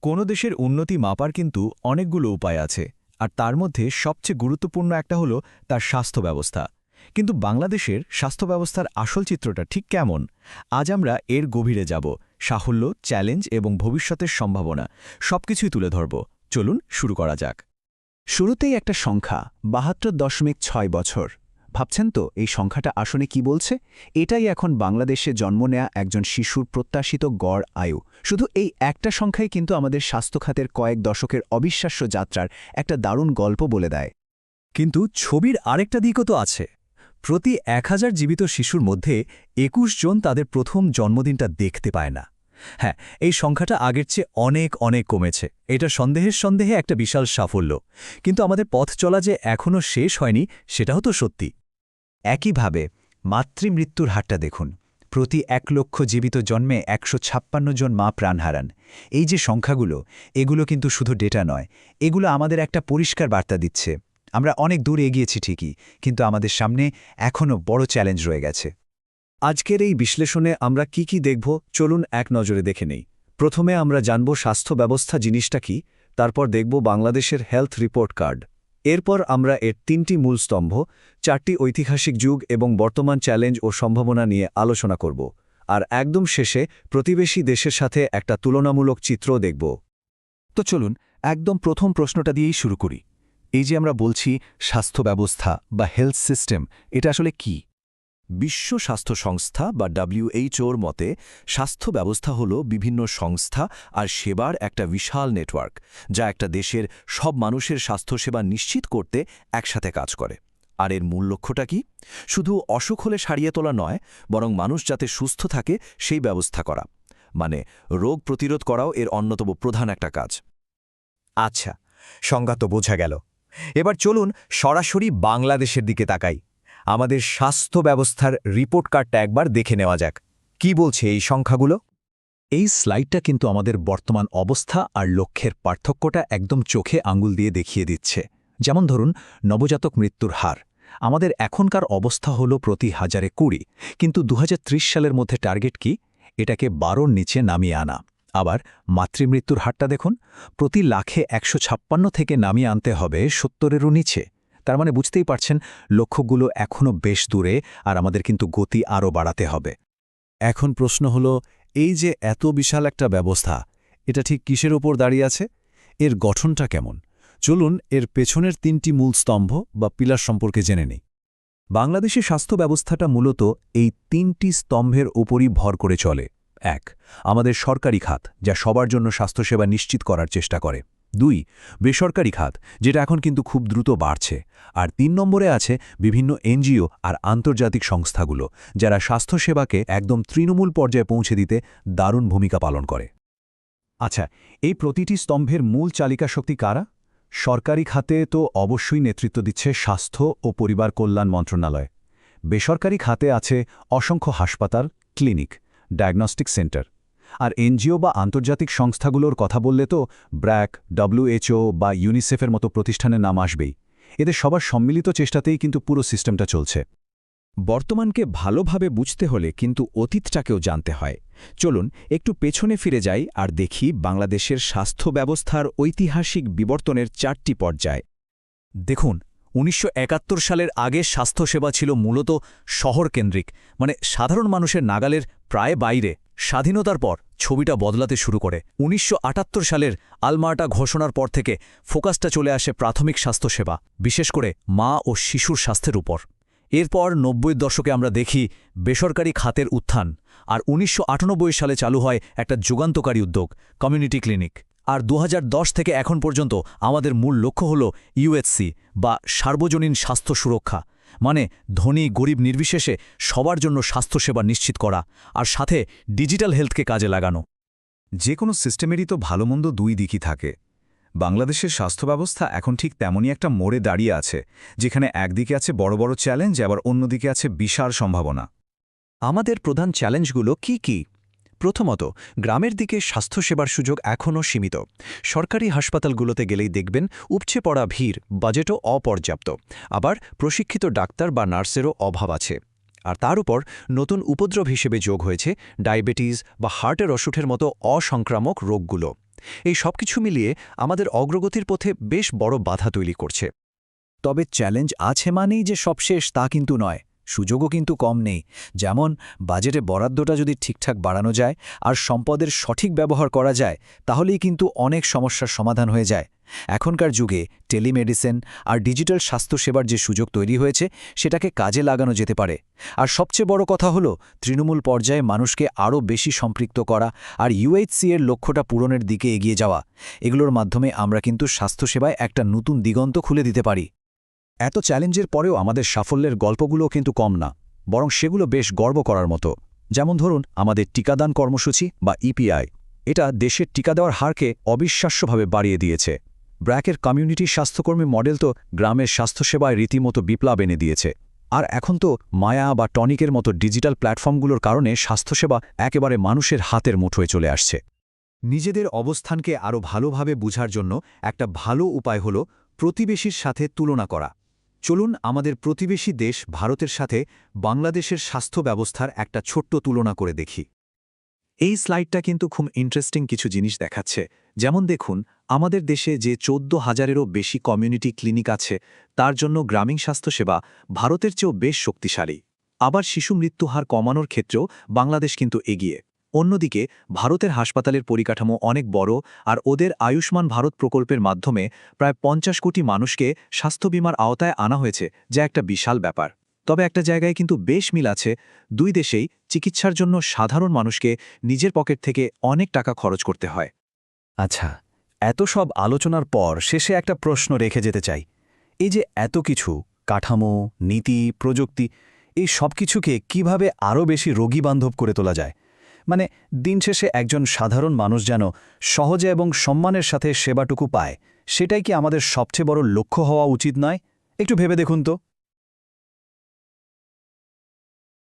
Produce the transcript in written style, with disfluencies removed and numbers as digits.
কোনো দেশের উন্নতি মাপার কিন্তু অনেকগুলো উপায় আছে, আর তার মধ্যে সবচেয়ে গুরুত্বপূর্ণ একটা হলো তার স্বাস্থ্য ব্যবস্থা। কিন্তু বাংলাদেশের স্বাস্থ্য ব্যবস্থার আসল চিত্রটা ঠিক কেমন? আজ আমরা এর গভীরে যাব, সাফল্য, চ্যালেঞ্জ এবং ভবিষ্যতের সম্ভাবনা সবকিছুই তুলে ধরব। চলুন শুরু করা যাক। শুরুতেই একটা সংখ্যা ৭২.৬ বছর। ভাবছেন তো এই সংখ্যাটা আসলে কি বলছে? এটাই এখন বাংলাদেশে জন্ম নেয়া একজন শিশুর প্রত্যাশিত গড় আয়ু। শুধু এই একটা সংখ্যাই কিন্তু আমাদের স্বাস্থ্যখাতের কয়েক দশকের অবিশ্বাস্য যাত্রার একটা দারুণ গল্প বলে দেয়। কিন্তু ছবির আরেকটা দিকও তো আছে। প্রতি ১,০০০ জীবিত শিশুর মধ্যে ২১ জন তাদের প্রথম জন্মদিনটা দেখতে পায় না। হ্যাঁ, এই সংখ্যাটা আগের চেয়ে অনেক অনেক কমেছে। এটা সন্দেহে একটা বিশাল সাফল্য। কিন্তু আমাদের পথ চলা যে এখনও শেষ হয়নি, সেটাও তো সত্যি। একইভাবে মাতৃমৃত্যুর হারটা দেখুন। প্রতি ১ লক্ষ জীবিত জন্মে ১৫৬ জন মা প্রাণ হারান। এই যে সংখ্যাগুলো, এগুলো কিন্তু শুধু ডেটা নয়, এগুলো আমাদের একটা পরিষ্কার বার্তা দিচ্ছে। আমরা অনেক দূর এগিয়েছি ঠিকই, কিন্তু আমাদের সামনে এখনও বড় চ্যালেঞ্জ রয়ে গেছে। আজকের এই বিশ্লেষণে আমরা কি দেখব, চলুন এক নজরে দেখে নেই। প্রথমে আমরা জানব স্বাস্থ্য ব্যবস্থা জিনিসটা কি, তারপর দেখব বাংলাদেশের হেলথ রিপোর্ট কার্ড। এরপর আমরা এর ৩টি মূল স্তম্ভ, ৪টি ঐতিহাসিক যুগ এবং বর্তমান চ্যালেঞ্জ ও সম্ভাবনা নিয়ে আলোচনা করব। আর একদম শেষে প্রতিবেশী দেশের সাথে একটা তুলনামূলক চিত্রও দেখব। তো চলুন একদম প্রথম প্রশ্নটা দিয়েই শুরু করি। এই যে আমরা বলছি স্বাস্থ্য ব্যবস্থা বা হেলথ সিস্টেম, এটা আসলে কি? বিশ্ব স্বাস্থ্য সংস্থা বা WHO-র মতে স্বাস্থ্য ব্যবস্থা হল বিভিন্ন সংস্থা আর সেবার একটা বিশাল নেটওয়ার্ক, যা একটা দেশের সব মানুষের স্বাস্থ্যসেবা নিশ্চিত করতে একসাথে কাজ করে। আর এর মূল লক্ষ্যটা কি? শুধু অসুখ হলে সারিয়ে তোলা নয়, বরং মানুষ যাতে সুস্থ থাকে সেই ব্যবস্থা করা, মানে রোগ প্রতিরোধ করাও এর অন্যতম প্রধান একটা কাজ। আচ্ছা, সংজ্ঞা তো বোঝা গেল। এবার চলুন সরাসরি বাংলাদেশের দিকে তাকাই। আমাদের স্বাস্থ্য ব্যবস্থার রিপোর্ট কার্ডটা একবার দেখে নেওয়া যাক। কি বলছে এই সংখ্যাগুলো? এই স্লাইডটা কিন্তু আমাদের বর্তমান অবস্থা আর লক্ষ্যের পার্থক্যটা একদম চোখে আঙুল দিয়ে দেখিয়ে দিচ্ছে। যেমন ধরুন, নবজাতক মৃত্যুর হার। আমাদের এখনকার অবস্থা হলো প্রতি ১,০২০, কিন্তু ২০৩০ সালের মধ্যে টার্গেট কি? এটাকে ১২র নিচে নামিয়ে আনা। আবার মাতৃমৃত্যুর হারটা দেখুন, প্রতি লাখে ১৫৬ থেকে নামিয়ে আনতে হবে ৭০-এরও নিচে। তার মানে বুঝতেই পারছেন, লক্ষ্যগুলো এখনও বেশ দূরে, আর আমাদের কিন্তু গতি আরও বাড়াতে হবে। এখন প্রশ্ন হলো, এই যে এত বিশাল একটা ব্যবস্থা, এটা ঠিক কিসের ওপর দাঁড়িয়ে আছে? এর গঠনটা কেমন? চলুন এর পেছনের ৩টি মূল স্তম্ভ বা পিলার সম্পর্কে জেনে নেই। বাংলাদেশে স্বাস্থ্য ব্যবস্থাটা মূলত এই ৩টি স্তম্ভের ওপরই ভর করে চলে। ১. আমাদের সরকারি খাত, যা সবার জন্য স্বাস্থ্যসেবা নিশ্চিত করার চেষ্টা করে। ২. বেসরকারি খাত, যেটা এখন কিন্তু খুব দ্রুত বাড়ছে। আর ৩ নম্বরে আছে বিভিন্ন এনজিও আর আন্তর্জাতিক সংস্থাগুলো, যারা স্বাস্থ্যসেবাকে একদম তৃণমূল পর্যায়ে পৌঁছে দিতে দারুণ ভূমিকা পালন করে। আচ্ছা, এই প্রতিটি স্তম্ভের মূল চালিকা শক্তি কারা? সরকারি খাতে তো অবশ্যই নেতৃত্ব দিচ্ছে স্বাস্থ্য ও পরিবার কল্যাণ মন্ত্রণালয়। বেসরকারি খাতে আছে অসংখ্য হাসপাতাল, ক্লিনিক, ডায়াগনস্টিক সেন্টার। আর এনজিও বা আন্তর্জাতিক সংস্থাগুলোর কথা বললে তো ব্র্যাক, WHO বা ইউনিসেফের মতো প্রতিষ্ঠানের নাম আসবেই। এদের সবার সম্মিলিত চেষ্টাতেই কিন্তু পুরো সিস্টেমটা চলছে। বর্তমানকে ভালোভাবে বুঝতে হলে কিন্তু অতীতটাকেও জানতে হয়। চলুন একটু পেছনে ফিরে যাই আর দেখি বাংলাদেশের স্বাস্থ্য ব্যবস্থার ঐতিহাসিক বিবর্তনের ৪টি পর্যায়। দেখুন, ১৯৭১ সালের আগে স্বাস্থ্যসেবা ছিল মূলত শহরকেন্দ্রিক, মানে সাধারণ মানুষের নাগালের প্রায় বাইরে। স্বাধীনতার পর ছবিটা বদলাতে শুরু করে। ১৯৭৮ সালের আলমার্টা ঘোষণার পর থেকে ফোকাসটা চলে আসে প্রাথমিক স্বাস্থ্যসেবা, বিশেষ করে মা ও শিশুর স্বাস্থ্যের উপর। এরপর ৯০-এর দশকে আমরা দেখি বেসরকারি খাতের উত্থান, আর ১৯৯৮ সালে চালু হয় একটা যুগান্তকারী উদ্যোগ, কমিউনিটি ক্লিনিক। আর ২০১০ থেকে এখন পর্যন্ত আমাদের মূল লক্ষ্য হল ইউএইচসি বা সার্বজনীন স্বাস্থ্য সুরক্ষা, মানে ধনী গরিব নির্বিশেষে সবার জন্য স্বাস্থ্যসেবা নিশ্চিত করা, আর সাথে ডিজিটাল হেলথকে কাজে লাগানো। যে কোনো সিস্টেমেরই তো ভালোমন্দ দুই দিকই থাকে। বাংলাদেশের স্বাস্থ্য ব্যবস্থা এখন ঠিক তেমনই একটা মোড়ে দাঁড়িয়ে আছে, যেখানে একদিকে আছে বড় বড় চ্যালেঞ্জ, আবার অন্যদিকে আছে বিশাল সম্ভাবনা। আমাদের প্রধান চ্যালেঞ্জগুলো কি কি? প্রথমত, গ্রামের দিকে স্বাস্থ্যসেবার সুযোগ এখনও সীমিত। সরকারি হাসপাতালগুলোতে গেলেই দেখবেন উপচে পড়া ভিড়, বাজেটও অপর্যাপ্ত। আবার প্রশিক্ষিত ডাক্তার বা নার্সেরও অভাব আছে। আর তার উপর নতুন উপদ্রব হিসেবে যোগ হয়েছে ডায়াবেটিস বা হার্টের অসুখের মতো অসংক্রামক রোগগুলো। এই সবকিছু মিলিয়ে আমাদের অগ্রগতির পথে বেশ বড় বাধা তৈরি করছে। তবে চ্যালেঞ্জ আছে মানেই যে সব শেষ তা কিন্তু নয়, সুযোগও কিন্তু কম নেই। যেমন বাজেটে বরাদ্দটা যদি ঠিকঠাক বাড়ানো যায় আর সম্পদের সঠিক ব্যবহার করা যায়, তাহলেই কিন্তু অনেক সমস্যার সমাধান হয়ে যায়। এখনকার যুগে টেলিমেডিসিন আর ডিজিটাল স্বাস্থ্যসেবার যে সুযোগ তৈরি হয়েছে, সেটাকে কাজে লাগানো যেতে পারে। আর সবচেয়ে বড় কথা হলো তৃণমূল পর্যায়ে মানুষকে আরও বেশি সম্পৃক্ত করা আর ইউএইচসি এর লক্ষ্যটা পূরণের দিকে এগিয়ে যাওয়া। এগুলোর মাধ্যমে আমরা কিন্তু স্বাস্থ্যসেবায় একটা নতুন দিগন্ত খুলে দিতে পারি। এত চ্যালেঞ্জের পরেও আমাদের সাফল্যের গল্পগুলোও কিন্তু কম না, বরং সেগুলো বেশ গর্ব করার মতো। যেমন ধরুন আমাদের টিকাদান কর্মসূচি বা ইপিআই, এটা দেশের টিকা দেওয়ার হারকে অবিশ্বাস্যভাবে বাড়িয়ে দিয়েছে। ব্র্যাকের কমিউনিটি স্বাস্থ্যকর্মী মডেল তো গ্রামের স্বাস্থ্যসেবায় রীতিমতো বিপ্লব এনে দিয়েছে। আর এখন তো মায়া বা টনিকের মতো ডিজিটাল প্ল্যাটফর্মগুলোর কারণে স্বাস্থ্যসেবা একেবারে মানুষের হাতের মুঠোয় চলে আসছে। নিজেদের অবস্থানকে আরও ভালোভাবে বুঝার জন্য একটা ভালো উপায় হল প্রতিবেশীর সাথে তুলনা করা। চলুন আমাদের প্রতিবেশী দেশ ভারতের সাথে বাংলাদেশের স্বাস্থ্য ব্যবস্থার একটা ছোট্ট তুলনা করে দেখি। এই স্লাইডটা কিন্তু খুব ইন্টারেস্টিং কিছু জিনিস দেখাচ্ছে। যেমন দেখুন, আমাদের দেশে যে 14,000-এরও বেশি কমিউনিটি ক্লিনিক আছে, তার জন্য গ্রামীণ স্বাস্থ্যসেবা ভারতের চেয়েও বেশ শক্তিশালী। আবার শিশু মৃত্যু হার কমানোর ক্ষেত্রেও বাংলাদেশ কিন্তু এগিয়ে। অন্যদিকে ভারতের হাসপাতালের পরিকাঠামো অনেক বড়, আর ওদের আয়ুষ্মান ভারত প্রকল্পের মাধ্যমে প্রায় 50 কোটি মানুষকে স্বাস্থ্য বীমার আওতায় আনা হয়েছে, যা একটা বিশাল ব্যাপার। তবে একটা জায়গায় কিন্তু বেশ মিল আছে, দুই দেশেই চিকিৎসার জন্য সাধারণ মানুষকে নিজের পকেট থেকে অনেক টাকা খরচ করতে হয়। আচ্ছা, এত সব আলোচনার পর শেষে একটা প্রশ্ন রেখে যেতে চাই। এই যে এত কিছু কাঠামো, নীতি, প্রযুক্তি, এই সব কিছুকে কীভাবে আরও বেশি রোগীবান্ধব করে তোলা যায়? মানে দিন শেষে একজন সাধারণ মানুষ যেন সহজে এবং সম্মানের সাথে সেবাটুকু পায়, সেটাই কি আমাদের সবচেয়ে বড় লক্ষ্য হওয়া উচিত নয়? একটু ভেবে দেখুন তো।